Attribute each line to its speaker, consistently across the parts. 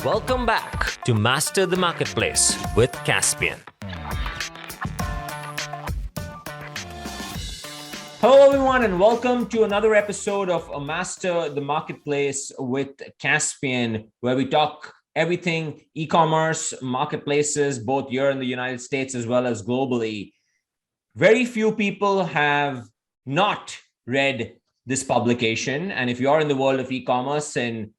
Speaker 1: Welcome back to Master the Marketplace with Caspian. Hello, everyone, and welcome to another episode of Master the Marketplace with Caspian, where we talk everything e-commerce, marketplaces, both here in the United States as well as globally. Very few people have not read this publication. And if you're in the world of e-commerce and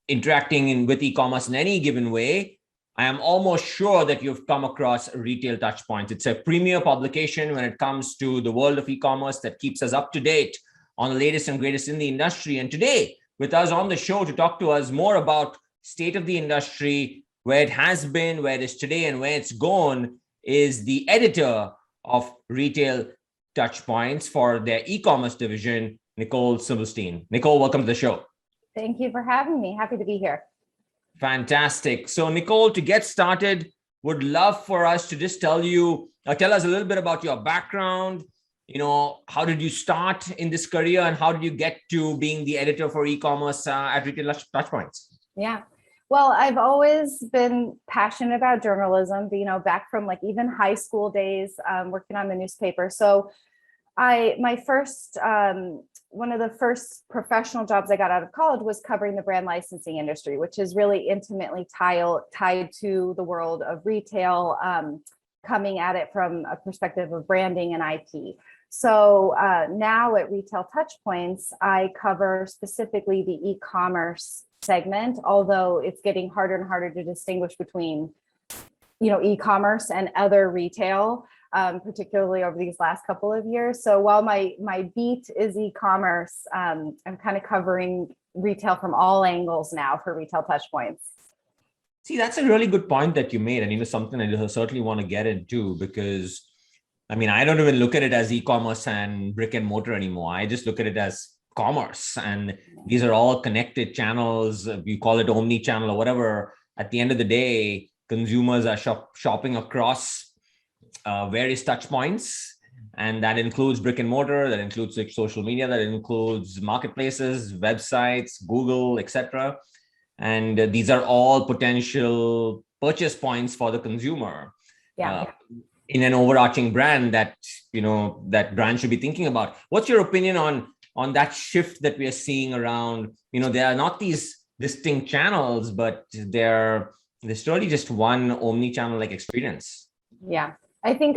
Speaker 1: interacting with e-commerce in any given way, I am almost sure that you've come across Retail TouchPoints. It's a premier publication when it comes to the world of e-commerce that keeps us up to date on the latest and greatest in the industry. And today, with us on the show to talk to us more about state of the industry, where it has been, where it is today, and where it's gone, is the editor of Retail TouchPoints for their e-commerce division, Nicole Silberstein. Nicole, welcome to the show.
Speaker 2: Thank you for having me. Happy to be here.
Speaker 1: Fantastic. So, Nicole, to get started, would love for us to just tell us a little bit about your background. How did you start in this career and how did you get to being the editor for e-commerce at Retail TouchPoints?
Speaker 2: Yeah. Well, I've always been passionate about journalism, back from even high school days, working on the newspaper. So one of the first professional jobs I got out of college was covering the brand licensing industry, which is really intimately tied to the world of retail, coming at it from a perspective of branding and IP. So now at Retail TouchPoints, I cover specifically the e-commerce segment, although it's getting harder and harder to distinguish between, e-commerce and other retail. Particularly over these last couple of years. So while my beat is e-commerce, I'm kind of covering retail from all angles now for Retail TouchPoints.
Speaker 1: See, that's a really good point that you made, and something I certainly want to get into, because I don't even look at it as e-commerce and brick and mortar anymore. I just look at it as commerce, and these are all connected channels. You call it omni-channel or whatever. At the end of the day, consumers are shopping across various touch points, and that includes brick and mortar, that includes social media, that includes marketplaces, websites, Google, etc. And these are all potential purchase points for the consumer. In an overarching brand that that brand should be thinking about. What's your opinion on that shift that we are seeing around? There are not these distinct channels, but there's really just one omni-channel like experience.
Speaker 2: Yeah. I think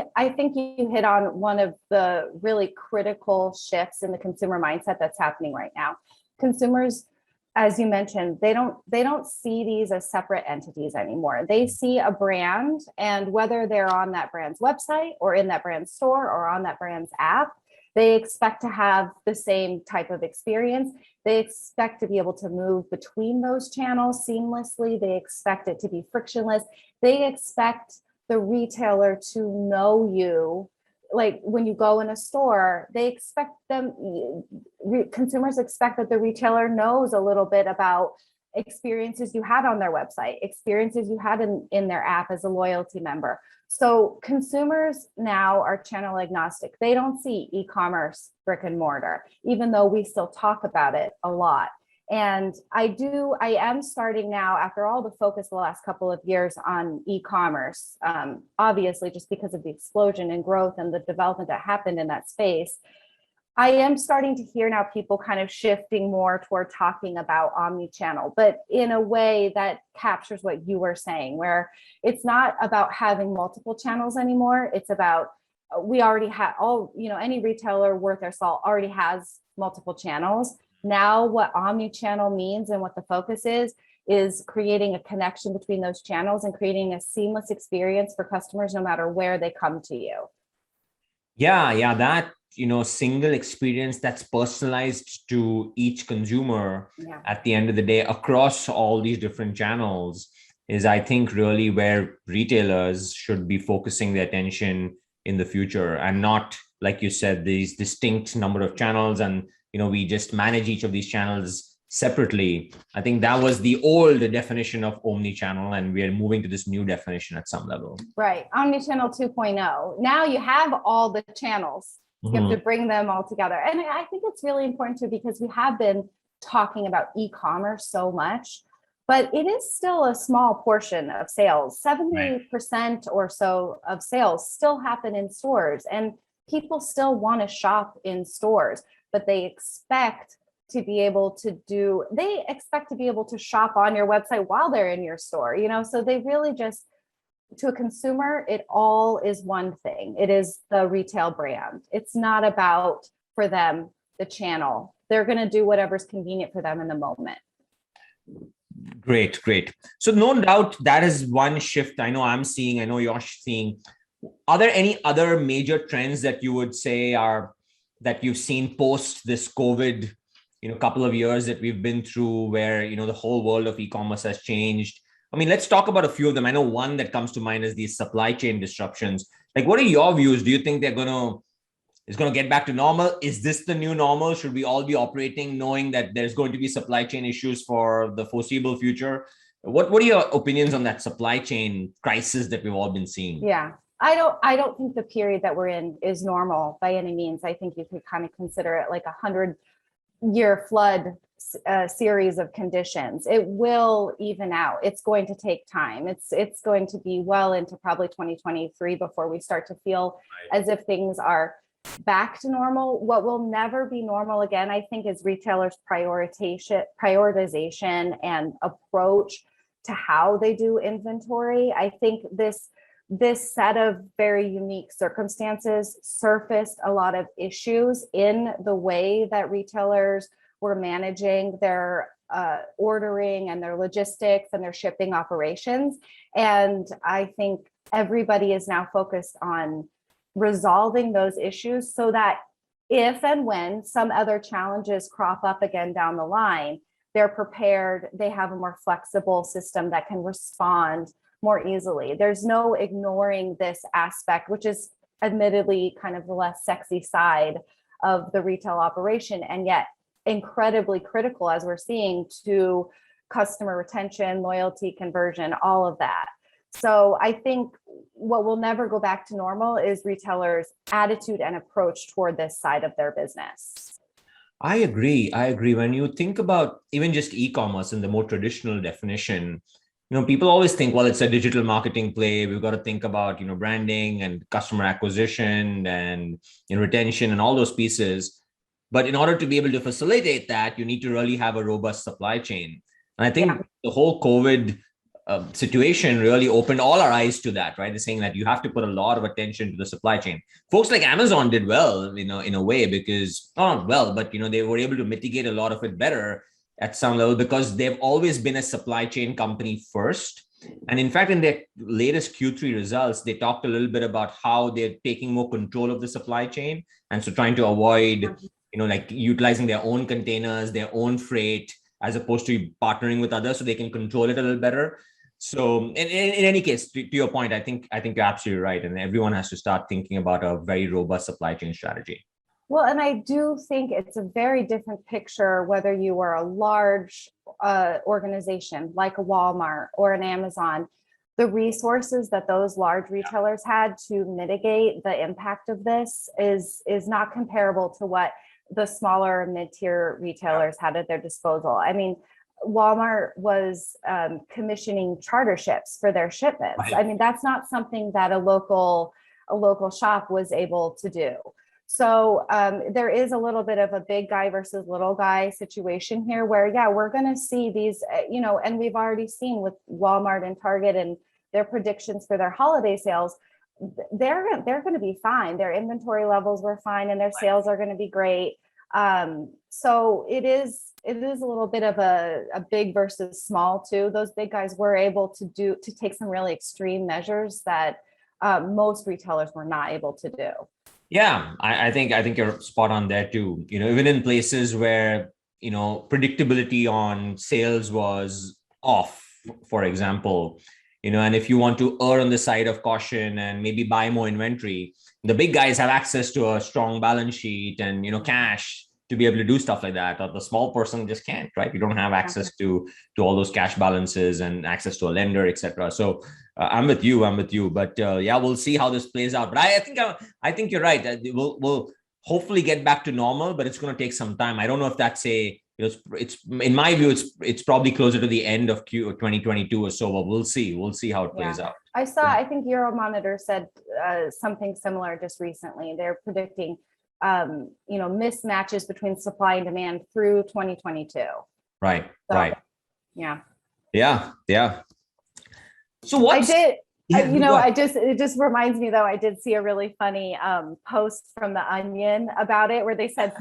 Speaker 2: you hit on one of the really critical shifts in the consumer mindset that's happening right now. Consumers, as you mentioned, they don't see these as separate entities anymore. They see a brand, and whether they're on that brand's website or in that brand's store or on that brand's app, they expect to have the same type of experience. They expect to be able to move between those channels seamlessly. They expect it to be frictionless. They expect the retailer to know you. Like when you go in a store, consumers expect that the retailer knows a little bit about experiences you had on their website, experiences you had in their app as a loyalty member. So consumers now are channel agnostic. They don't see e-commerce brick and mortar, even though we still talk about it a lot. And I am starting now, after all the focus the last couple of years on e-commerce, obviously just because of the explosion in growth and the development that happened in that space, I am starting to hear now people kind of shifting more toward talking about omni-channel, but in a way that captures what you were saying, where it's not about having multiple channels anymore. It's about, we already have any retailer worth their salt already has multiple channels. Now what omni-channel means and what the focus is creating a connection between those channels and creating a seamless experience for customers no matter where they come to you.
Speaker 1: Yeah, that single experience that's personalized to each consumer at the end of the day across all these different channels is, I think, really where retailers should be focusing their attention in the future, and not, like you said, these distinct number of channels and we just manage each of these channels separately. I think that was the old definition of omni-channel, and we are moving to this new definition at some level.
Speaker 2: Right. Omni-channel 2.0. Now you have all the channels. You have to bring them all together. And I think it's really important too, because we have been talking about e-commerce so much. but it is still a small portion of sales.
Speaker 1: Right.
Speaker 2: 70% or so of sales still happen in stores, and people still want to shop in stores, but they expect to be able to shop on your website while they're in your store, so they really just, to a consumer, it all is one thing. It is the retail brand. It's not about, for them, the channel. They're going to do whatever's convenient for them in the moment.
Speaker 1: Great, great. So no doubt that is one shift I know I'm seeing. I know you're seeing. Are there any other major trends that you would say are that you've seen post this COVID, couple of years that we've been through, where the whole world of e-commerce has changed? I mean, let's talk about a few of them. I know one that comes to mind is these supply chain disruptions. Like, what are your views? Do you think it's going to get back to normal? Is this the new normal? Should we all be operating knowing that there's going to be supply chain issues for the foreseeable future? What are your opinions on that supply chain crisis that we've all been seeing?
Speaker 2: Yeah, I don't think the period that we're in is normal by any means. I think you could kind of consider it like 100-year flood series of conditions. It will even out. It's going to take time. It's going to be well into probably 2023 before we start to feel as if things are back to normal. What will never be normal again, I think, is retailers' prioritization and approach to how they do inventory. I think this set of very unique circumstances surfaced a lot of issues in the way that retailers were managing their ordering and their logistics and their shipping operations. And I think everybody is now focused on resolving those issues so that if and when some other challenges crop up again down the line, they're prepared, they have a more flexible system that can respond more easily. There's no ignoring this aspect, which is admittedly kind of the less sexy side of the retail operation, and yet incredibly critical, as we're seeing, to customer retention, loyalty, conversion, all of that. So I think what will never go back to normal is retailers' attitude and approach toward this side of their business.
Speaker 1: I agree. When you think about even just e-commerce in the more traditional definition, people always think, well, it's a digital marketing play. We've got to think about, branding and customer acquisition and retention and all those pieces. But in order to be able to facilitate that, you need to really have a robust supply chain. And I think the whole COVID situation really opened all our eyes to that, right? They're saying that you have to put a lot of attention to the supply chain. Folks like Amazon did well, in a way, because not well, but they were able to mitigate a lot of it better at some level because they've always been a supply chain company first. And in fact, in their latest Q3 results, they talked a little bit about how they're taking more control of the supply chain. And so trying to avoid, like utilizing their own containers, their own freight, as opposed to partnering with others so they can control it a little better. So in any case, to your point, I think you're absolutely right. And everyone has to start thinking about a very robust supply chain strategy.
Speaker 2: Well, and I do think it's a very different picture whether you are a large organization like a Walmart or an Amazon. The resources that those large retailers had to mitigate the impact of this is not comparable to what the smaller mid-tier retailers had at their disposal. I mean, Walmart was commissioning charter ships for their shipments.
Speaker 1: Right.
Speaker 2: I mean, that's not something that a local shop was able to do. So there is a little bit of a big guy versus little guy situation here where, we're going to see these, and we've already seen with Walmart and Target and their predictions for their holiday sales, they're going to be fine. Their inventory levels were fine and their sales are going to be great. So it is a little bit of a big versus small too. Those big guys were able to take some really extreme measures that most retailers were not able to do.
Speaker 1: Yeah, I think you're spot on there too. Even in places where, predictability on sales was off, for example, and if you want to err on the side of caution and maybe buy more inventory, the big guys have access to a strong balance sheet and, cash to be able to do stuff like that. Or the small person just can't, right? You don't have access to all those cash balances and access to a lender, etc. So I'm with you. But we'll see how this plays out. But I think you're right. We'll hopefully get back to normal, but it's going to take some time. I don't know if that's a it's in my view, it's probably closer to the end of Q 2022 or so, but we'll see how it plays out.
Speaker 2: I think Euromonitor said something similar just recently. They're predicting, mismatches between supply and demand through 2022.
Speaker 1: Right.
Speaker 2: So,
Speaker 1: right.
Speaker 2: Yeah.
Speaker 1: So what's
Speaker 2: it just reminds me though, I did see a really funny post from The Onion about it where they said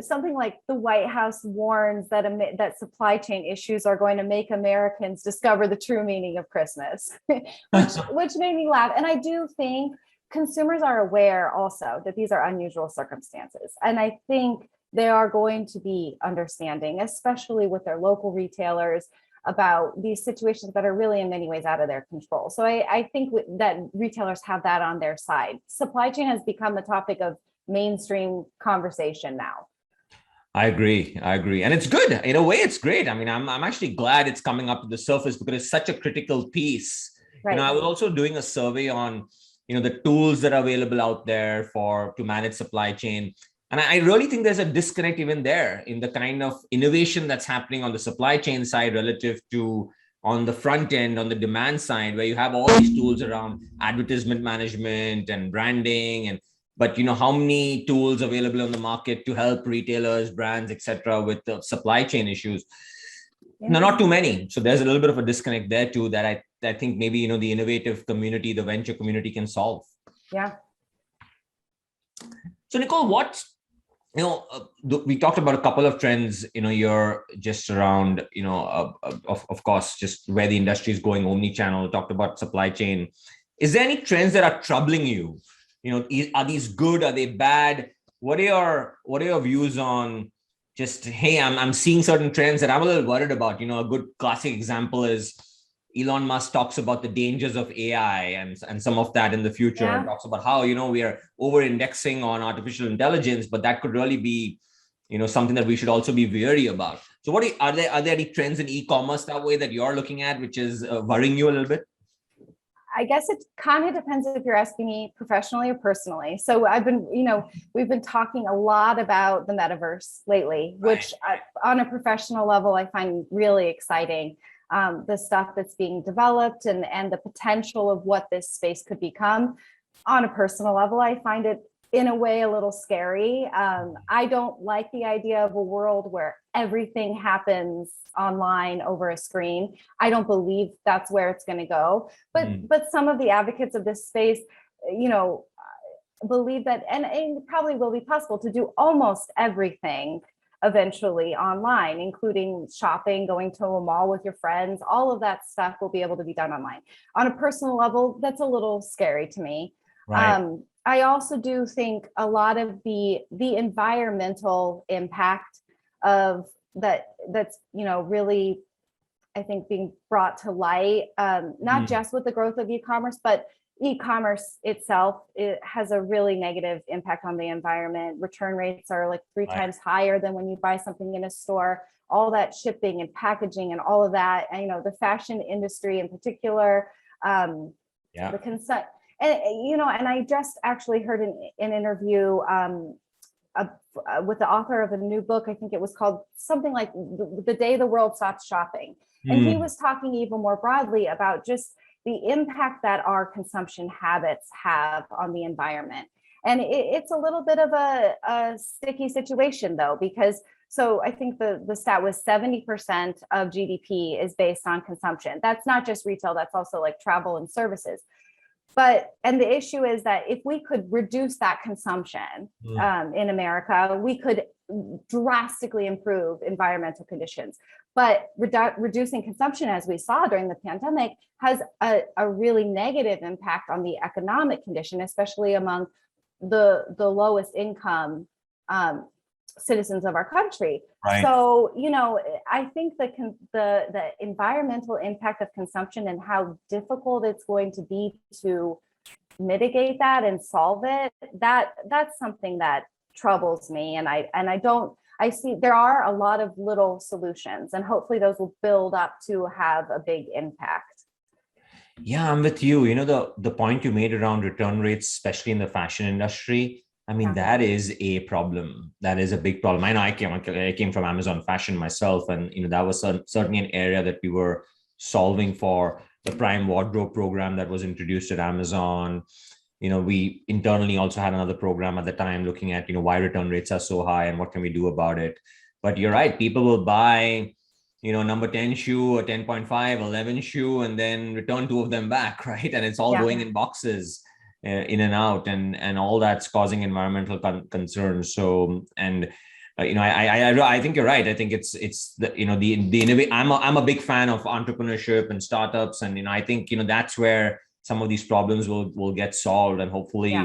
Speaker 2: something like the White House warns that supply chain issues are going to make Americans discover the true meaning of Christmas, which made me laugh. And I do think consumers are aware also that these are unusual circumstances. And I think they are going to be understanding, especially with their local retailers, about these situations that are really in many ways out of their control. So I think that retailers have that on their side. Supply chain has become a topic of mainstream conversation now.
Speaker 1: I agree. And it's good. In a way, it's great. I mean, I'm actually glad it's coming up to the surface because it's such a critical piece. Right. I was also doing a survey on, the tools that are available out there to manage supply chain. And I really think there's a disconnect even there in the kind of innovation that's happening on the supply chain side relative to on the front end, on the demand side, where you have all these tools around advertisement management and branding. But how many tools available on the market to help retailers, brands, et cetera, with the supply chain issues? No, not too many. So there's a little bit of a disconnect there too that I think maybe, the innovative community, the venture community can solve.
Speaker 2: Yeah.
Speaker 1: So Nicole, we talked about a couple of trends, you're just around, of course, just where the industry is going, omni-channel, talked about supply chain. Is there any trends that are troubling you? Are these good? Are they bad? What are your views on just, hey, I'm seeing certain trends that I'm a little worried about. A good classic example is Elon Musk talks about the dangers of AI and some of that in the future, and talks about how, we are over-indexing on artificial intelligence, but that could really be, something that we should also be wary about. So are there any trends in e-commerce that way that you're looking at, which is worrying you a little bit?
Speaker 2: I guess it kind of depends if you're asking me professionally or personally. So we've been talking a lot about the metaverse lately, which on a professional level, I find really exciting. The stuff that's being developed and the potential of what this space could become. On a personal level, I find it in a way a little scary. I don't like the idea of a world where everything happens online over a screen. I don't believe that's where it's going to go. But some of the advocates of this space, believe that, and it probably will be possible to do almost everything eventually online, including shopping, going to a mall with your friends. All of that stuff will be able to be done online. On a personal level, that's a little scary to me. Right. I also do think a lot of the environmental impact of that's really, I think, being brought to light, not just with the growth of e-commerce, but e-commerce itself, it has a really negative impact on the environment. Return rates are like 3 times higher than when you buy something in a store. All that shipping and packaging and all of that, and the fashion industry in particular, the consent. And I just actually heard an interview with the author of a new book. I think it was called something like The Day the World Stops Shopping. And he was talking even more broadly about just the impact that our consumption habits have on the environment. And it's a little bit of a sticky situation though, because so I think the stat was 70% of GDP is based on consumption. That's not just retail, that's also like travel and services. And the issue is that if we could reduce that consumption in America, we could drastically improve environmental conditions. But reducing consumption, as we saw during the pandemic, has a really negative impact on the economic condition, especially among the lowest income citizens of our country. Right. So, I think the environmental impact of consumption and how difficult it's going to be to mitigate that and solve it, that's something that troubles me. And I see there are a lot of little solutions, and hopefully those will build up to have a big impact.
Speaker 1: Yeah, I'm with you. The point you made around return rates, especially in the fashion industry, I mean, that is a problem. That is a big problem. I know I came from Amazon Fashion myself, and that was certainly an area that we were solving for. The Prime Wardrobe program that was introduced at Amazon. We internally also had another program at the time looking at why return rates are so high and what can we do about it. But you're right, people will buy number 10 shoe or 10.5, 11 shoe, and then return two of them back, right? And it's all going in boxes. In and out, and all that's causing environmental concerns. So, and I think you're right. I think it's the innovate. I'm a big fan of entrepreneurship and startups, and I think that's where some of these problems will get solved, and hopefully.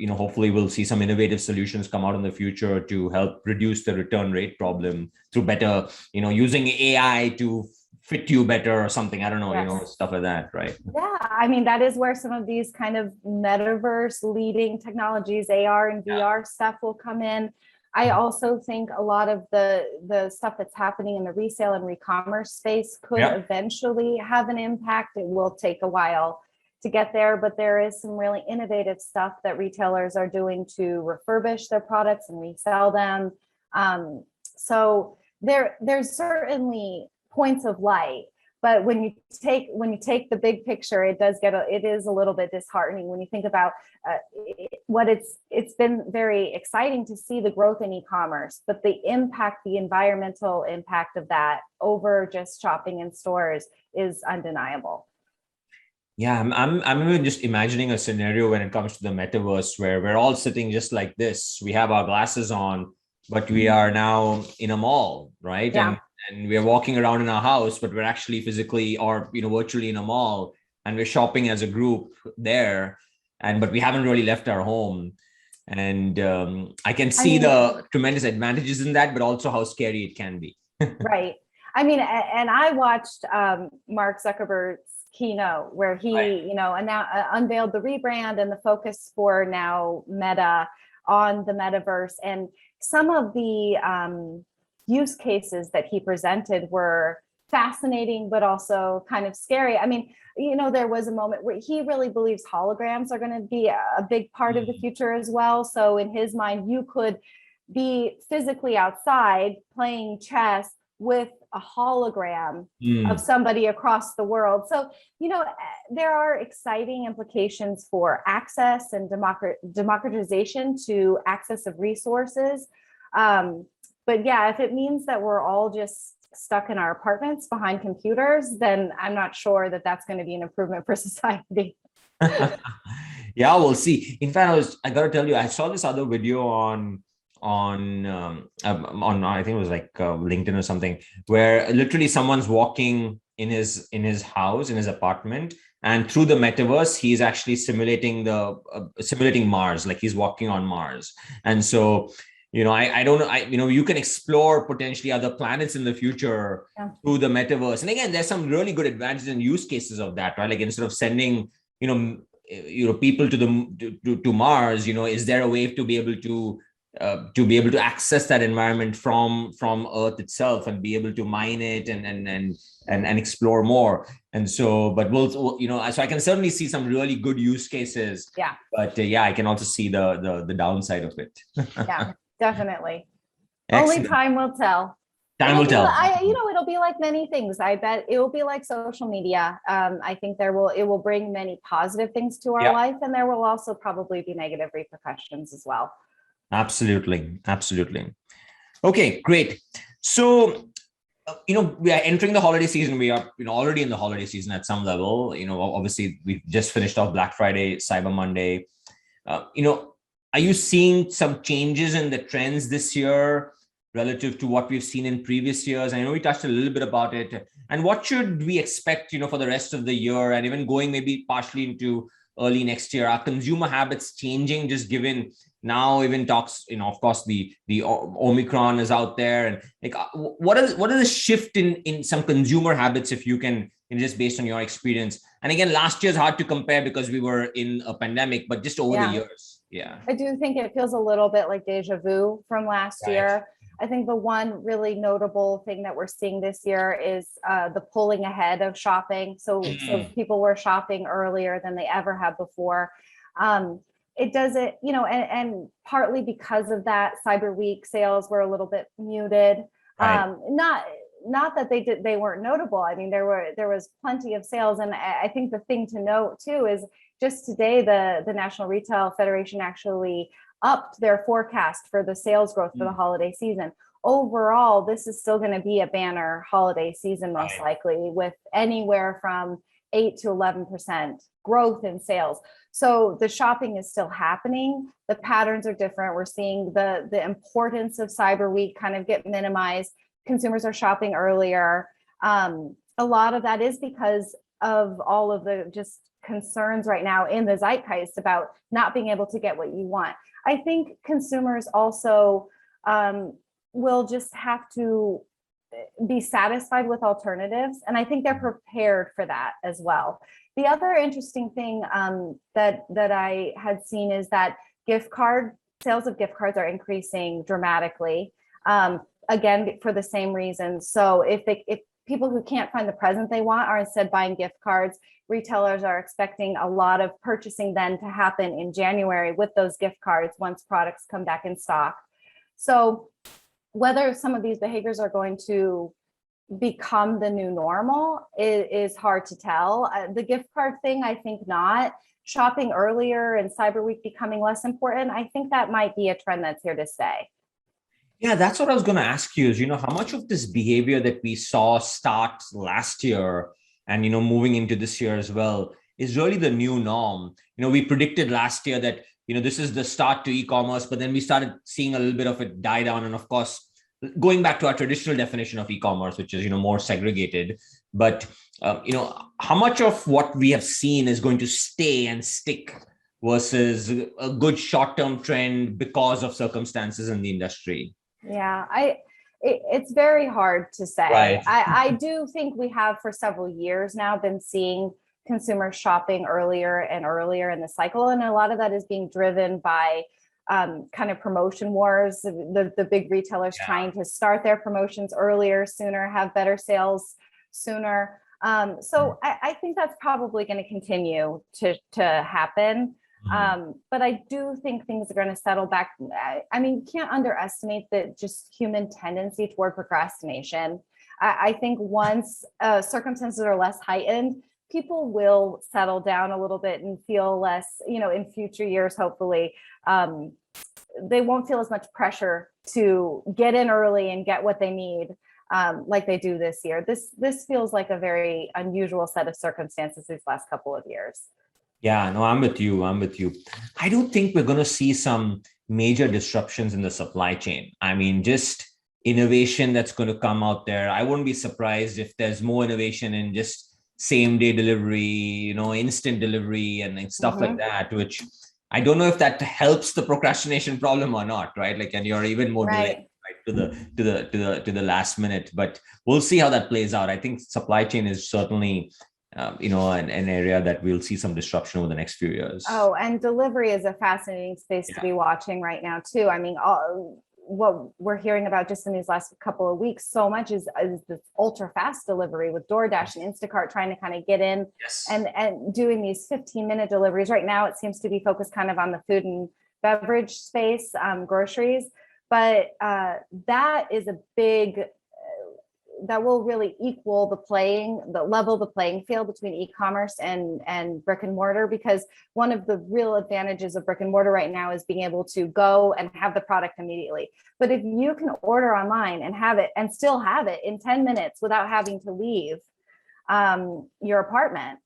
Speaker 1: Hopefully we'll see some innovative solutions come out in the future to help reduce the return rate problem through better, using AI to fit you better or something. I don't know, stuff like that, right?
Speaker 2: Yeah, I mean, that is where some of these kind of metaverse leading technologies, AR and VR stuff will come in. I also think a lot of the stuff that's happening in the resale and re-commerce space could eventually have an impact. It will take a while to get there, but there is some really innovative stuff that retailers are doing to refurbish their products and resell them. So there's certainly points of light, but when you take the big picture, it is a little bit disheartening when you think about it's been very exciting to see the growth in e-commerce, but the environmental impact of that over just shopping in stores is undeniable.
Speaker 1: Yeah, I'm even just imagining a scenario when it comes to the metaverse where we're all sitting just like this. We have our glasses on, but we are now in a mall, right?
Speaker 2: Yeah.
Speaker 1: And we are walking around in our house, but we're actually physically or virtually in a mall, and we're shopping as a group there, but we haven't really left our home. And I can see the tremendous advantages in that, but also how scary it can be.
Speaker 2: Right. I mean, and I watched Mark Zuckerberg's keynote where he, unveiled the rebrand and the focus for now Meta on the metaverse. And some of the use cases that he presented were fascinating, but also kind of scary. I mean, there was a moment where he really believes holograms are going to be a big part of the future as well. So in his mind, you could be physically outside playing chess with a hologram of somebody across the world. So, there are exciting implications for access and democratization to access of resources. But yeah, if it means that we're all just stuck in our apartments behind computers, then I'm not sure that that's going to be an improvement for society.
Speaker 1: Yeah, we'll see. In fact, I got to tell you, I saw this other video on I think it was like LinkedIn or something, where literally someone's walking in his house, in his apartment, and through the metaverse he's actually simulating Mars, like he's walking on Mars. And so I don't know, you can explore potentially other planets in the future through the metaverse. And again, there's some really good advantages and use cases of that, right? Like instead of sending people to Mars, is there a way to be able to access that environment from Earth itself and be able to mine it and explore more. And so, but so I can certainly see some really good use cases.
Speaker 2: Yeah.
Speaker 1: But I can also see the downside of it.
Speaker 2: Yeah, definitely.
Speaker 1: Excellent.
Speaker 2: Only time will tell.
Speaker 1: Time will tell.
Speaker 2: It'll be like many things. I bet it will be like social media. I think it will bring many positive things to our life, and there will also probably be negative repercussions as well.
Speaker 1: Absolutely. Okay, great. So, we are entering the holiday season. We are, already in the holiday season at some level. Obviously, we've just finished off Black Friday, Cyber Monday. Are you seeing some changes in the trends this year relative to what we've seen in previous years? I know we touched a little bit about it. And what should we expect, for the rest of the year and even going maybe partially into early next year? Are consumer habits changing, just given now even talks, of course, the Omicron is out there, and like what is the shift in some consumer habits, if you can, just based on your experience? And again, last year's hard to compare because we were in a pandemic, but just over the years. Yeah,
Speaker 2: I do think it feels a little bit like deja vu from last year. I think the one really notable thing that we're seeing this year is the pulling ahead of shopping. So people were shopping earlier than they ever have before. it doesn't, and partly because of that, Cyber Week sales were a little bit muted.
Speaker 1: Right.
Speaker 2: Not that they weren't notable. I mean, there was plenty of sales. And I think the thing to note too is just today, the National Retail Federation actually upped their forecast for the sales growth for the holiday season. Overall, this is still going to be a banner holiday season, most likely, with anywhere from 8 to 11% growth in sales. So the shopping is still happening. The patterns are different. We're seeing the importance of Cyber Week kind of get minimized. Consumers are shopping earlier. A lot of that is because of all of the just concerns right now in the zeitgeist about not being able to get what you want. I think consumers also will just have to be satisfied with alternatives. And I think they're prepared for that as well. The other interesting thing that I had seen is that sales of gift cards are increasing dramatically. Again, for the same reason. So if people who can't find the present they want are instead buying gift cards, retailers are expecting a lot of purchasing then to happen in January with those gift cards once products come back in stock. So whether some of these behaviors are going to become the new normal is hard to tell. The gift card thing, I think not. Shopping earlier and Cyber Week becoming less important, I think that might be a trend that's here to stay.
Speaker 1: Yeah, that's what I was going to ask you is, how much of this behavior that we saw start last year and, moving into this year as well is really the new norm. We predicted last year that, this is the start to e-commerce, but then we started seeing a little bit of it die down. And of course, going back to our traditional definition of e-commerce, which is, more segregated, but, how much of what we have seen is going to stay and stick versus a good short-term trend because of circumstances in the industry?
Speaker 2: Yeah, it's very hard to say.
Speaker 1: Right.
Speaker 2: I do think we have for several years now been seeing consumers shopping earlier and earlier in the cycle. And a lot of that is being driven by kind of promotion wars, the big retailers trying to start their promotions earlier, sooner, have better sales sooner. So I think that's probably going to continue to happen. But I do think things are going to settle back. I mean, you can't underestimate the just human tendency toward procrastination. I think once circumstances are less heightened, people will settle down a little bit and feel less, in future years, hopefully, they won't feel as much pressure to get in early and get what they need like they do this year. This feels like a very unusual set of circumstances these last couple of years.
Speaker 1: Yeah, no, I'm with you. I don't think we're going to see some major disruptions in the supply chain. I mean, just innovation that's going to come out there. I wouldn't be surprised if there's more innovation in just same day delivery, instant delivery and stuff like that, which I don't know if that helps the procrastination problem or not, right? Like, and you're even more delayed to the last minute, but we'll see how that plays out. I think supply chain is certainly an area that we'll see some disruption over the next few years.
Speaker 2: Oh, and delivery is a fascinating space to be watching right now too. I mean, what we're hearing about just in these last couple of weeks, so much is this ultra fast delivery with DoorDash and Instacart trying to kind of get in and doing these 15-minute deliveries. Right now, it seems to be focused kind of on the food and beverage space, groceries, but that is a big that will really level the playing field between e-commerce and brick and mortar, because one of the real advantages of brick and mortar right now is being able to go and have the product immediately. But if you can order online and have it and still have it in 10 minutes without having to leave your apartment,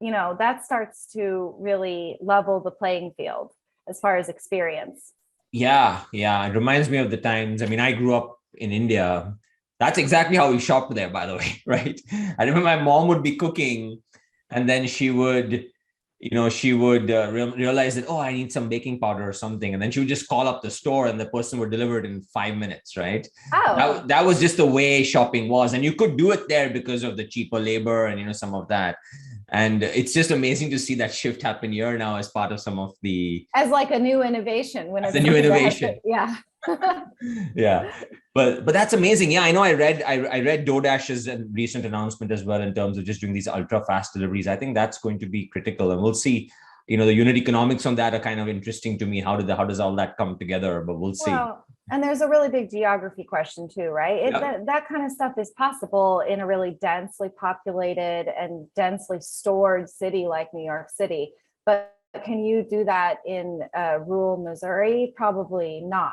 Speaker 2: that starts to really level the playing field as far as experience.
Speaker 1: Yeah. It reminds me of the times. I mean, I grew up in India. That's exactly how we shopped there, by the way, right? I remember my mom would be cooking and then she would realize that, I need some baking powder or something. And then she would just call up the store and the person would deliver it in 5 minutes, right?
Speaker 2: Oh.
Speaker 1: That was just the way shopping was. And you could do it there because of the cheaper labor and, some of that. And it's just amazing to see that shift happen here now as part of some of as like
Speaker 2: a new innovation.
Speaker 1: As a new innovation.
Speaker 2: Yeah.
Speaker 1: But that's amazing. Yeah, I know. I read DoorDash's recent announcement as well in terms of just doing these ultra fast deliveries. I think that's going to be critical, and we'll see the unit economics on that are kind of interesting to me. How does all that come together? But we'll see.
Speaker 2: Well, and there's a really big geography question too, right? That kind of stuff is possible in a really densely populated and densely stored city like New York City. But can you do that in rural Missouri? Probably not,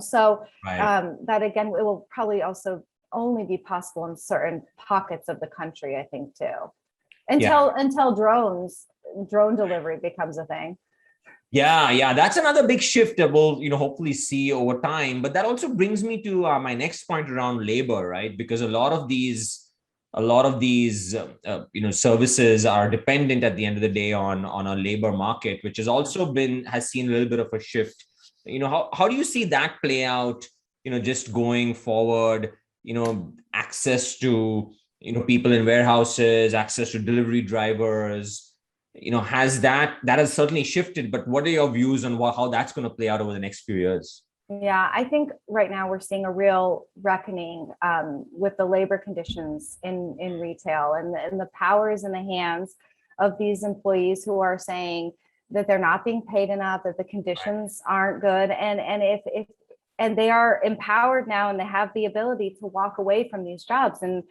Speaker 2: So
Speaker 1: Right.
Speaker 2: that again, it will probably also only be possible in certain pockets of the country, I think too.
Speaker 1: Yeah.
Speaker 2: Until drone delivery becomes a thing.
Speaker 1: Yeah, that's another big shift that we'll, hopefully see over time. But that also brings me to my next point around labor, right? Because a lot of these services are dependent at the end of the day on a labor market, which has seen a little bit of a shift. How do you see that play out? Just going forward. Access to people in warehouses, access to delivery drivers. Has certainly shifted, but what are your views on how that's going to play out over the next few years?
Speaker 2: Yeah, I think right now we're seeing a real reckoning with the labor conditions in retail, and the power is in the hands of these employees who are saying that they're not being paid enough, that the conditions aren't good, and they are empowered now, and they have the ability to walk away from these jobs, and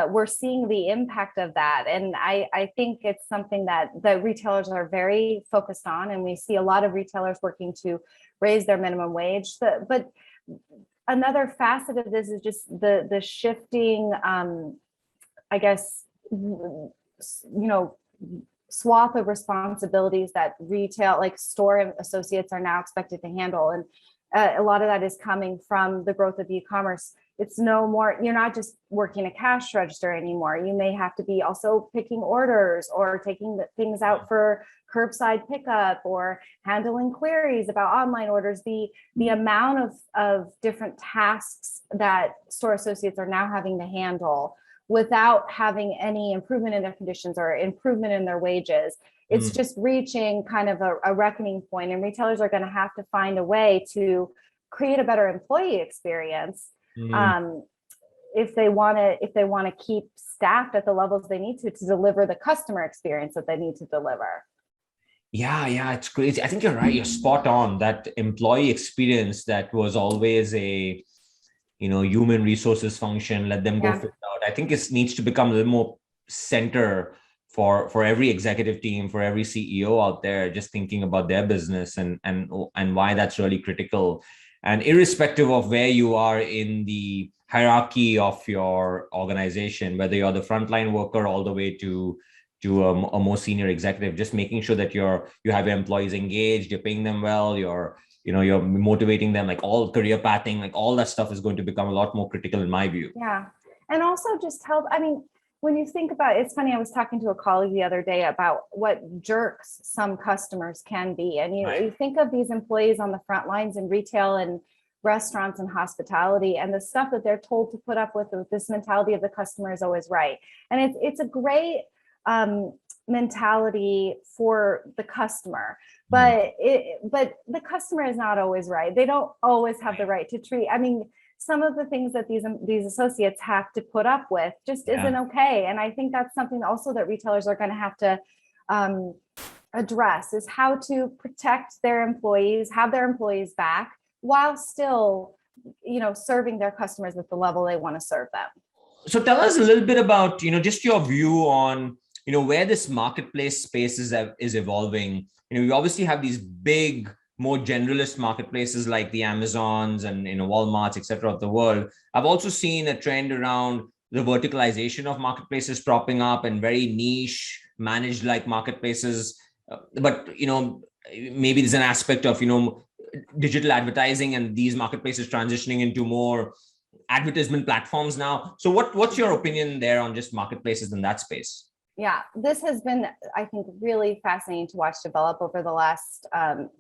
Speaker 2: we're seeing the impact of that. And I think it's something that the retailers are very focused on, and we see a lot of retailers working to raise their minimum wage. But another facet of this is just the shifting, I guess, swath of responsibilities that retail, like store associates, are now expected to handle. And a lot of that is coming from the growth of e-commerce. It's no more, you're not just working a cash register anymore. You may have to be also picking orders or taking things out for curbside pickup or handling queries about online orders. The amount of different tasks that store associates are now having to handle without having any improvement in their conditions or improvement in their wages. It's just reaching kind of a reckoning point, and retailers are going to have to find a way to create a better employee experience if they want to keep staffed at the levels they need to deliver the customer experience that they need to deliver.
Speaker 1: Yeah, it's crazy. I think you're right. You're spot on. That employee experience that was always a human resources function. Let them go figure out. I think it needs to become a little more center for every executive team, for every CEO out there, just thinking about their business and why that's really critical. And irrespective of where you are in the hierarchy of your organization, whether you're the frontline worker all the way to a more senior executive, just making sure that you have your employees engaged, you're paying them well, you're motivating them, like all career pathing, like all that stuff is going to become a lot more critical in my view.
Speaker 2: Yeah. And also just help. I mean, when you think about it, it's funny, I was talking to a colleague the other day about what jerks some customers can be. And you think of these employees on the front lines in retail and restaurants and hospitality, and the stuff that they're told to put up with this mentality of the customer is always right. And it's a great mentality for the customer, but the customer is not always right. They don't always have the right to treat. I mean, some of the things that these associates have to put up with just isn't okay. And I think that's something also that retailers are going to have to address, is how to protect their employees, have their employees back, while still, serving their customers at the level they want to serve them.
Speaker 1: So tell us a little bit about, just your view on, where this marketplace space is evolving. We obviously have these big, more generalist marketplaces like the Amazons and Walmarts, et cetera, of the world. I've also seen a trend around the verticalization of marketplaces propping up and very niche managed like marketplaces. But maybe there's an aspect of digital advertising and these marketplaces transitioning into more advertisement platforms now. So what's your opinion there on just marketplaces in that space?
Speaker 2: Yeah, this has been, I think, really fascinating to watch develop over the last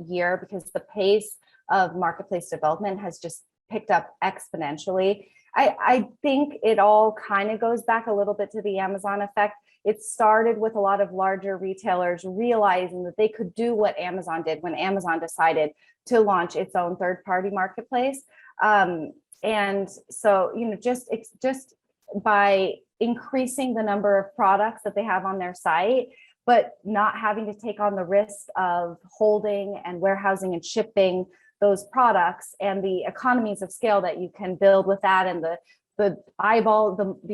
Speaker 2: year, because the pace of marketplace development has just picked up exponentially. I think it all kind of goes back a little bit to the Amazon effect. It started with a lot of larger retailers realizing that they could do what Amazon did when Amazon decided to launch its own third-party marketplace. And so, just by increasing the number of products that they have on their site, but not having to take on the risk of holding and warehousing and shipping those products, and the economies of scale that you can build with that, and the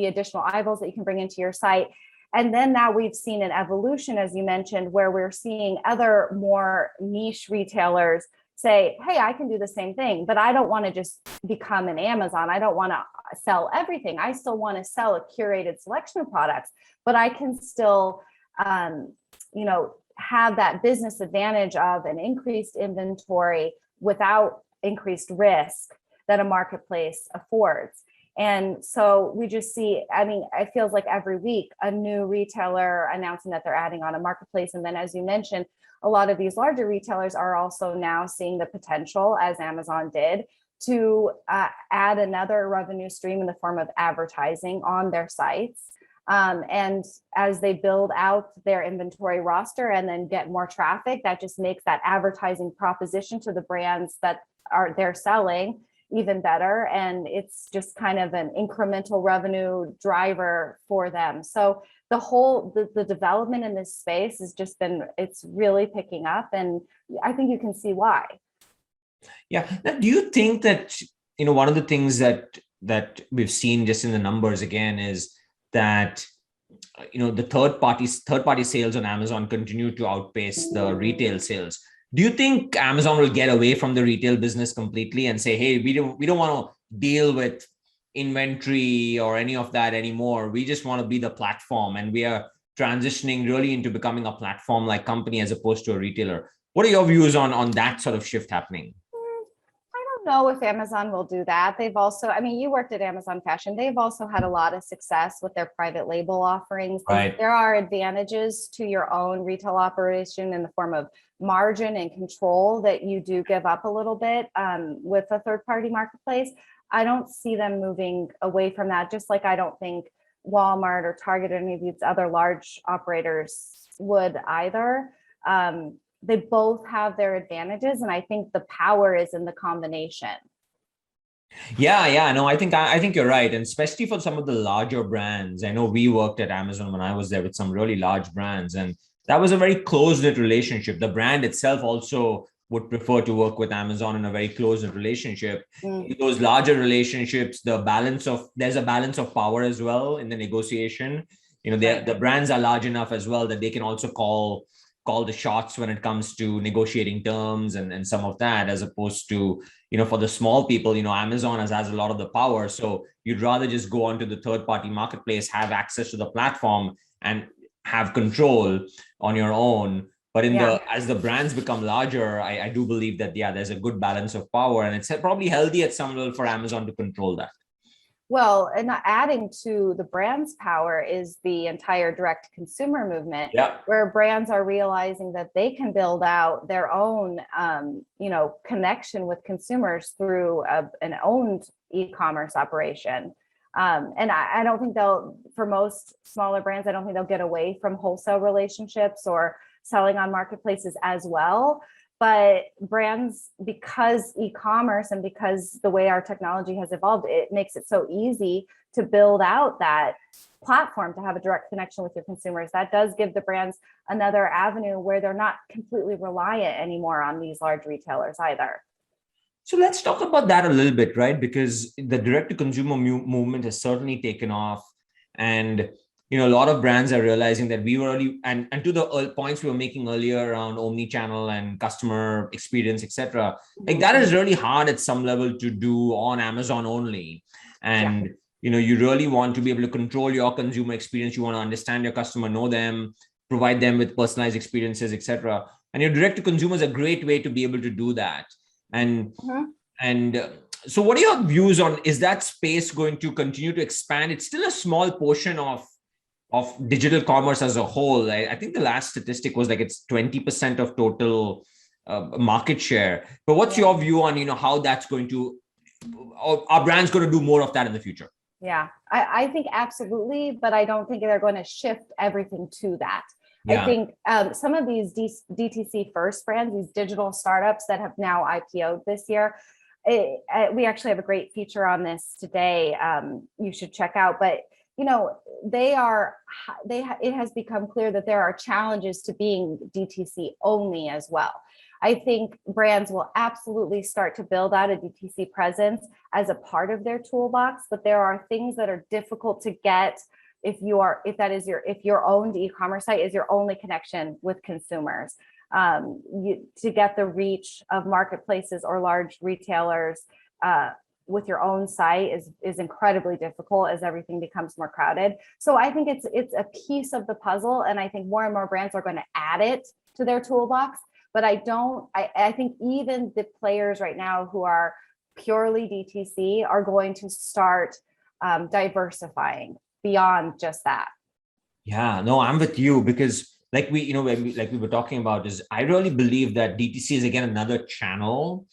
Speaker 2: additional eyeballs that you can bring into your site. And then now we've seen an evolution, as you mentioned, where we're seeing other more niche retailers say, hey, I can do the same thing, but I don't want to just become an Amazon. I don't want to sell everything. I still want to sell a curated selection of products, but I can still, have that business advantage of an increased inventory without increased risk that a marketplace affords. And so we just see, it feels like every week a new retailer announcing that they're adding on a marketplace. And then, as you mentioned, a lot of these larger retailers are also now seeing the potential, as Amazon did, to add another revenue stream in the form of advertising on their sites. And as they build out their inventory roster and then get more traffic, that just makes that advertising proposition to the brands that they're selling even better. And it's just kind of an incremental revenue driver for them. So the development in this space has just it's really picking up, and I think you can see why.
Speaker 1: Yeah. Now, do you think that, one of the things that we've seen just in the numbers again is that, the third party sales on Amazon continue to outpace the retail sales? Do you think Amazon will get away from the retail business completely and say, hey, we don't want to deal with inventory or any of that anymore. We just want to be the platform, and we are transitioning really into becoming a platform like company as opposed to a retailer? What are your views on that sort of shift happening?
Speaker 2: I don't know if Amazon will do that. They've also, you worked at Amazon Fashion. They've also had a lot of success with their private label offerings.
Speaker 1: Right.
Speaker 2: There are advantages to your own retail operation in the form of margin and control that you do give up a little bit with a third party marketplace. I don't see them moving away from that, just like I don't think Walmart or Target or any of these other large operators would either. They both have their advantages, and I think the power is in the combination.
Speaker 1: Yeah, no, I think you're right, and especially for some of the larger brands. I know we worked at Amazon when I was there with some really large brands, and that was a very close-knit relationship. The brand itself also would prefer to work with Amazon in a very close-knit relationship. In those larger relationships, there's a balance of power as well in the negotiation. The brands are large enough as well that they can also call the shots when it comes to negotiating terms and some of that, as opposed to, for the small people, Amazon has a lot of the power. So you'd rather just go onto the third party marketplace, have access to the platform, and have control on your own. But as the brands become larger, I do believe that, there's a good balance of power, and it's probably healthy at some level for Amazon to control that.
Speaker 2: Well, and adding to the brand's power is the entire direct consumer movement, where brands are realizing that they can build out their own, connection with consumers through an owned e-commerce operation. And I don't think for most smaller brands, I don't think they'll get away from wholesale relationships or selling on marketplaces as well. But brands, because e-commerce and because the way our technology has evolved, it makes it so easy to build out that platform to have a direct connection with your consumers. That does give the brands another avenue where they're not completely reliant anymore on these large retailers either.
Speaker 1: So let's talk about that a little bit, right? Because the direct-to-consumer movement has certainly taken off, and a lot of brands are realizing that we were already, and to the points we were making earlier around omni-channel and customer experience, etc. Like that is really hard at some level to do on Amazon only. And you really want to be able to control your consumer experience. You want to understand your customer, know them, provide them with personalized experiences, etc. And your direct-to-consumer is a great way to be able to do that. And so what are your views on, is that space going to continue to expand? It's still a small portion of digital commerce as a whole. I think the last statistic was like it's 20% of total market share. But what's your view on, how that's going to, are brands going to do more of that in the future?
Speaker 2: Yeah, I think absolutely, but I don't think they're going to shift everything to that. I think some of these DTC first brands, these digital startups that have now IPO'd this year, we actually have a great feature on this today. You should check out, but it has become clear that there are challenges to being DTC only as well. I think brands will absolutely start to build out a DTC presence as a part of their toolbox, but there are things that are difficult to get if your owned e-commerce site is your only connection with consumers. To get the reach of marketplaces or large retailers with your own site is incredibly difficult as everything becomes more crowded. So I think it's a piece of the puzzle, and I think more and more brands are going to add it to their toolbox. But I think even the players right now who are purely DTC are going to start diversifying beyond just that.
Speaker 1: Yeah, no, I'm with you, because like we were talking about, is I really believe that DTC is again another channel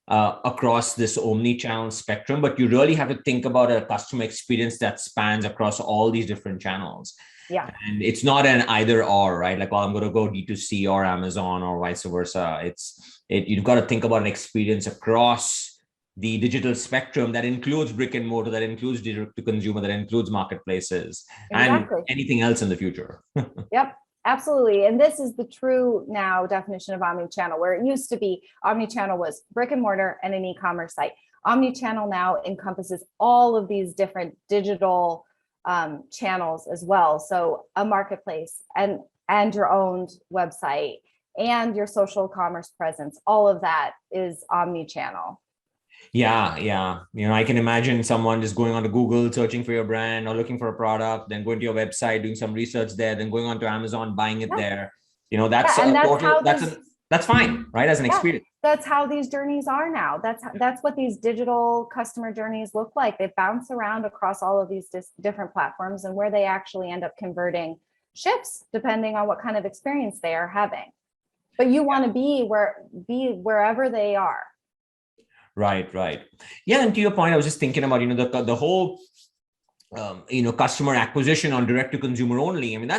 Speaker 1: across this omni-channel spectrum, but you really have to think about a customer experience that spans across all these different channels.
Speaker 2: Yeah.
Speaker 1: And it's not an either or, right? Like, well, I'm going to go D2C or Amazon or vice versa. You've got to think about an experience across the digital spectrum that includes brick and mortar, that includes direct to consumer, that includes marketplaces, exactly, and anything else in the future.
Speaker 2: Yep, absolutely. And this is the true now definition of omnichannel, where it used to be omnichannel was brick and mortar and an e-commerce site. Omnichannel now encompasses all of these different digital channels as well. So a marketplace and your own website and your social commerce presence, all of that is omnichannel.
Speaker 1: Yeah. I can imagine someone just going onto Google, searching for your brand or looking for a product, then going to your website, doing some research there, then going onto Amazon, buying it there. That's fine, right? As an experience.
Speaker 2: That's how these journeys are now. That's what these digital customer journeys look like. They bounce around across all of these different platforms, and where they actually end up converting shifts depending on what kind of experience they are having. But you want to be wherever they are.
Speaker 1: Right. Yeah, and to your point, I was just thinking about the whole customer acquisition on direct to consumer only. I mean,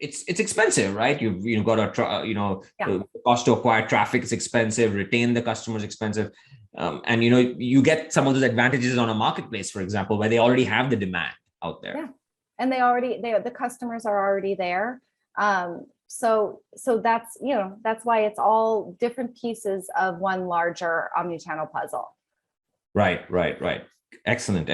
Speaker 1: it's expensive, right? You've got the cost to acquire traffic is expensive, retain the customer is expensive, and you get some of those advantages on a marketplace, for example, where they already have the demand out there.
Speaker 2: Yeah, and the customers are already there. So that's why it's all different pieces of one larger omnichannel puzzle.
Speaker 1: Right. Excellent.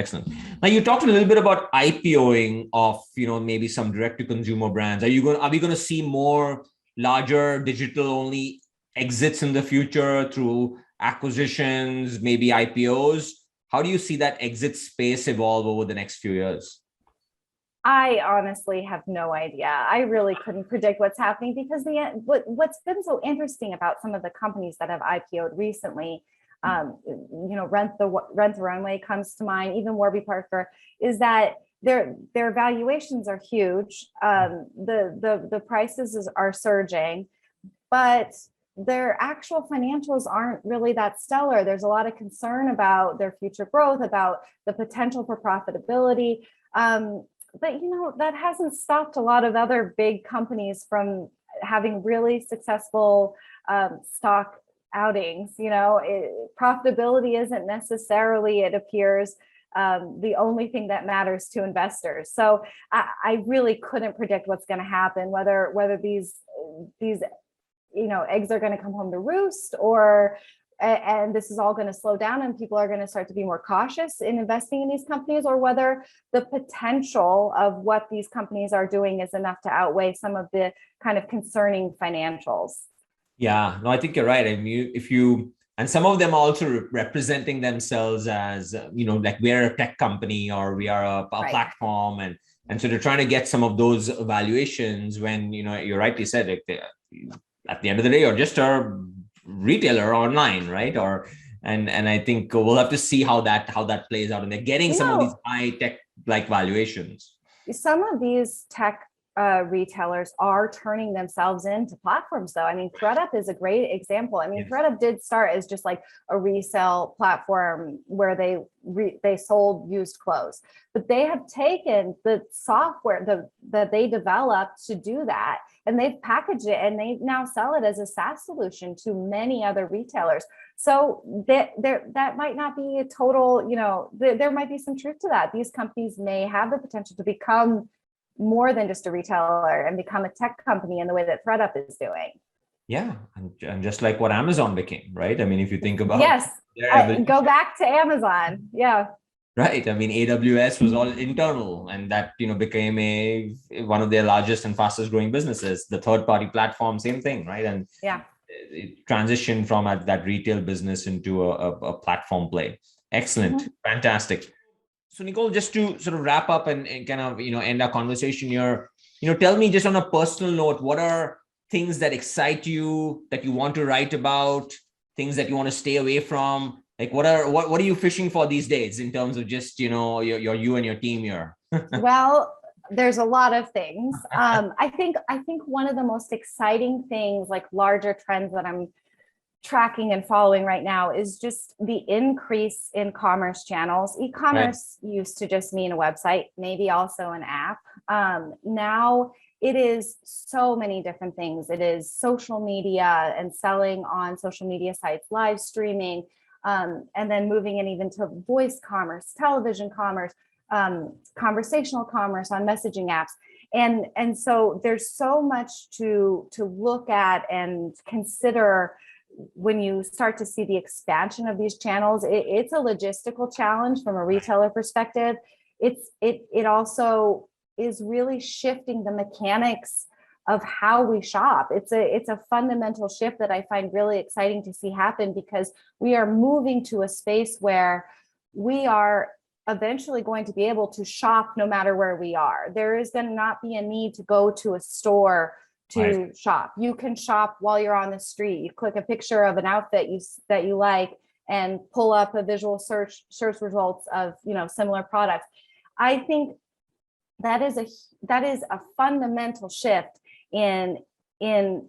Speaker 1: Now, you talked a little bit about IPOing of maybe some direct to consumer brands. Are we going to see more larger digital only exits in the future through acquisitions, maybe IPOs? How do you see that exit space evolve over the next few years?
Speaker 2: I honestly have no idea. I really couldn't predict what's happening, because what's been so interesting about some of the companies that have IPO'd recently, Rent the Runway comes to mind, even Warby Parker, is that their valuations are huge. The prices are surging, but their actual financials aren't really that stellar. There's a lot of concern about their future growth, about the potential for profitability. But that hasn't stopped a lot of other big companies from having really successful stock outings. Profitability isn't necessarily, it appears, the only thing that matters to investors. So I really couldn't predict what's going to happen, whether these eggs are going to come home to roost, and this is all going to slow down and people are going to start to be more cautious in investing in these companies, or whether the potential of what these companies are doing is enough to outweigh some of the kind of concerning financials. Yeah,
Speaker 1: no, I think you're right. I mean, and some of them are also representing themselves as, like we're a tech company or we are a platform. And so they're trying to get some of those valuations when, you rightly said, like at the end of the day, you're just a retailer online, right? And I think we'll have to see how that plays out, and they're getting some of these high tech like valuations. Some of these tech
Speaker 2: retailers are turning themselves into platforms, though. I mean, ThredUp is a great example. I mean, yes. ThredUp did start as just like a resale platform where they sold used clothes, but they have taken the software that they developed to do that and they've packaged it and they now sell it as a SaaS solution to many other retailers. So that might not be a total, there might be some truth to that. These companies may have the potential to become more than just a retailer and become a tech company in the way that ThreadUp is doing.
Speaker 1: Yeah, and just like what Amazon became, right? I mean, if you think about
Speaker 2: go back to Amazon. Yeah.
Speaker 1: Right. I mean, AWS was all internal, and that became one of their largest and fastest growing businesses. The third party platform, same thing, right? And it transitioned from that retail business into a platform play. Excellent, fantastic. So Nicole, just to sort of wrap up and kind of end our conversation here, tell me just on a personal note, what are things that excite you, that you want to write about, things that you want to stay away from? Like what are you fishing for these days in terms of just you and your team here?
Speaker 2: Well, there's a lot of things. I think one of the most exciting things, like larger trends that I'm tracking and following right now, is just the increase in commerce channels. E-commerce used to just mean a website, maybe also an app. Now it is so many different things. It is social media and selling on social media sites, live streaming, and then moving in even to voice commerce, television commerce, conversational commerce on messaging apps. And so there's so much to look at and consider when you start to see the expansion of these channels. It's a logistical challenge from a retailer perspective. It also is really shifting the mechanics of how we shop. It's a fundamental shift that I find really exciting to see happen, because we are moving to a space where we are eventually going to be able to shop no matter where we are. There is going to not be a need to go to a store to shop. You can shop while you're on the street. You click a picture of an outfit that you like and pull up a visual search results of similar products. I think that is a fundamental shift in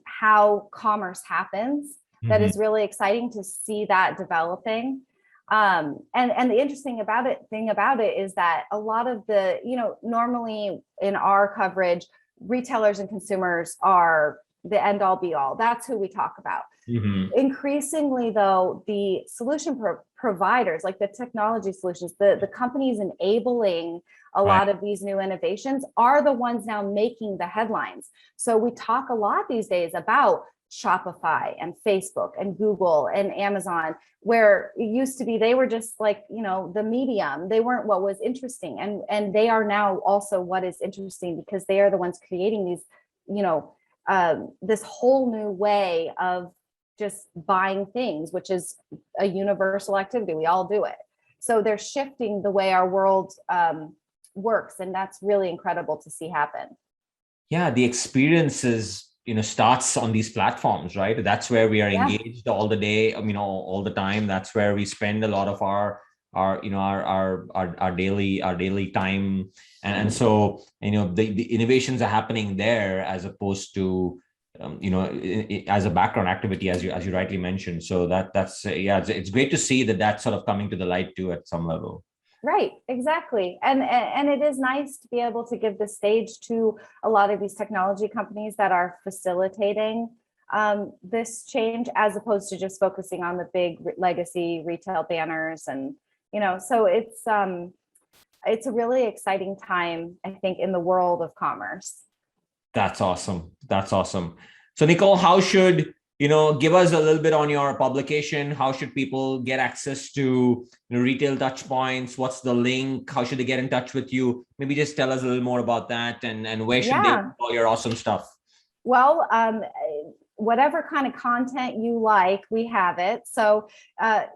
Speaker 2: how commerce happens. That is really exciting to see that developing. And the interesting thing about it is that a lot of the, normally in our coverage, retailers and consumers are the end all be all. That's who we talk about. Increasingly, though, the solution providers, like the technology solutions, the companies enabling a lot of these new innovations, are the ones now making the headlines. So we talk a lot these days about Shopify and Facebook and Google and Amazon, where it used to be they were just like, the medium. They weren't what was interesting. And they are now also what is interesting, because they are the ones creating these, this whole new way of just buying things, which is a universal activity. We all do it. So they're shifting the way our world works. And that's really incredible to see happen.
Speaker 1: Yeah, the experiences starts on these platforms, right? That's where we are engaged all the day, all the time. That's where we spend a lot of our daily time. And so, the innovations are happening there, as opposed to, as a background activity, as you rightly mentioned. So it's great to see that sort of coming to the light too at some level.
Speaker 2: Right, exactly. And it is nice to be able to give the stage to a lot of these technology companies that are facilitating this change, as opposed to just focusing on the big legacy retail banners. And, so it's a really exciting time, I think, in the world of commerce.
Speaker 1: That's awesome. So Nicole, how should give us a little bit on your publication? How should people get access to Retail TouchPoints? What's the link? How should they get in touch with you? Maybe just tell us a little more about that, and where should they do all your awesome stuff?
Speaker 2: Well, whatever kind of content you like, we have it. So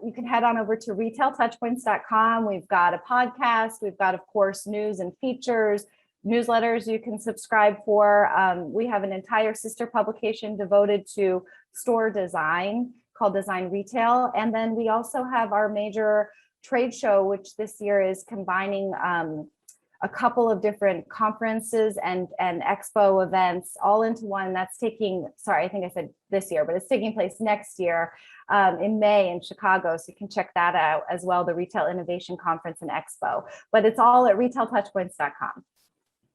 Speaker 2: you can head on over to retailtouchpoints.com. We've got a podcast. We've got, of course, news and features, newsletters you can subscribe for. We have an entire sister publication devoted to store design called Design Retail. And then we also have our major trade show, which this year is combining a couple of different conferences and expo events all into one. That's I think I said this year, but it's taking place next year in May in Chicago. So you can check that out as well, the Retail Innovation Conference and Expo. But it's all at retailtouchpoints.com.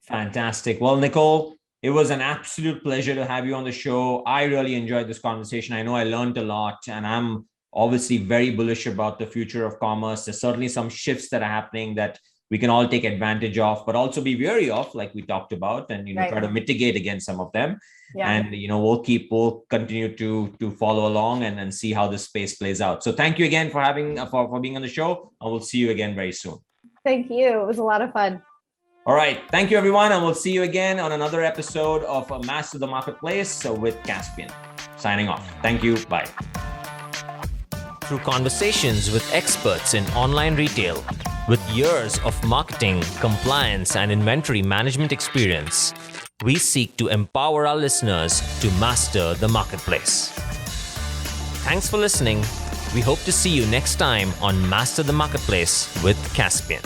Speaker 1: Fantastic. Well, Nicole, It was an absolute pleasure to have you on the show. I really enjoyed this conversation. I know I learned a lot, and I'm obviously very bullish about the future of commerce. There's certainly some shifts that are happening that we can all take advantage of, but also be wary of, like we talked about, and
Speaker 2: Right.
Speaker 1: try to mitigate against some of them.
Speaker 2: Yeah.
Speaker 1: And we'll continue to follow along and see how this space plays out. So thank you again for being on the show. I will see you again very soon.
Speaker 2: Thank you. It was a lot of fun.
Speaker 1: All right. Thank you, everyone. And we'll see you again on another episode of Master the Marketplace with Caspian. Signing off. Thank you. Bye. Through conversations with experts in online retail, with years of marketing, compliance, and inventory management experience, we seek to empower our listeners to master the marketplace. Thanks for listening. We hope to see you next time on Master the Marketplace with Caspian.